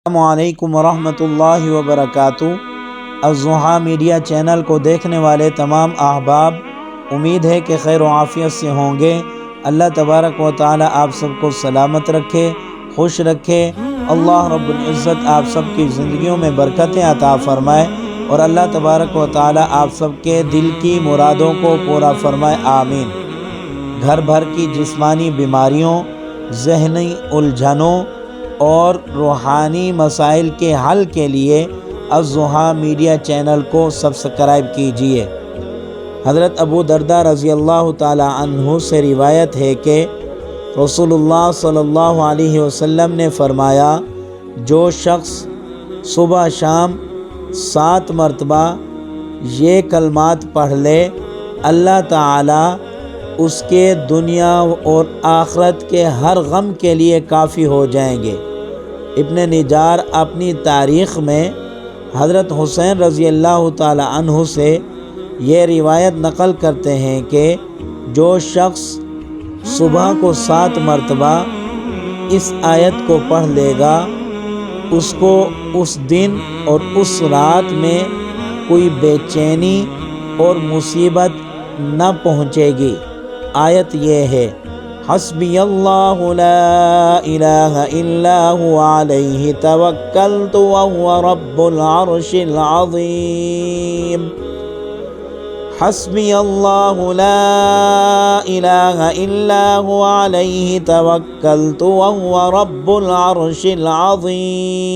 السلام علیکم ورحمۃ اللہ وبرکاتہ۔ الضحیٰ میڈیا چینل کو دیکھنے والے تمام احباب امید ہے کہ خیر و عافیت سے ہوں گے۔ اللہ تبارک و تعالی آپ سب کو سلامت رکھے، خوش رکھے۔ اللہ رب العزت آپ سب کی زندگیوں میں برکتیں عطا فرمائے، اور اللہ تبارک و تعالی آپ سب کے دل کی مرادوں کو پورا فرمائے، آمین۔ گھر بھر کی جسمانی بیماریوں، ذہنی الجھنوں اور روحانی مسائل کے حل کے لیے الضحیٰ میڈیا چینل کو سبسکرائب کیجیے۔ حضرت ابو درداء رضی اللہ تعالی عنہ سے روایت ہے کہ رسول اللہ صلی اللہ علیہ وسلم نے فرمایا، جو شخص صبح شام 7 مرتبہ یہ کلمات پڑھ لے، اللہ تعالی اس کے دنیا اور آخرت کے ہر غم کے لیے کافی ہو جائیں گے۔ ابن نجار اپنی تاریخ میں حضرت حسین رضی اللہ تعالی عنہ سے یہ روایت نقل کرتے ہیں کہ جو شخص صبح کو 7 مرتبہ اس آیت کو پڑھ لے گا، اس کو اس دن اور اس رات میں کوئی بے چینی اور مصیبت نہ پہنچے گی۔ آیت یہ ہے، حسبی اللہ لا الہ الا هو علیہ توکلت وهو رب العرش العظیم۔ حسبی اللہ لا الہ الا هو علیہ توکلت وهو رب العرش العظیم۔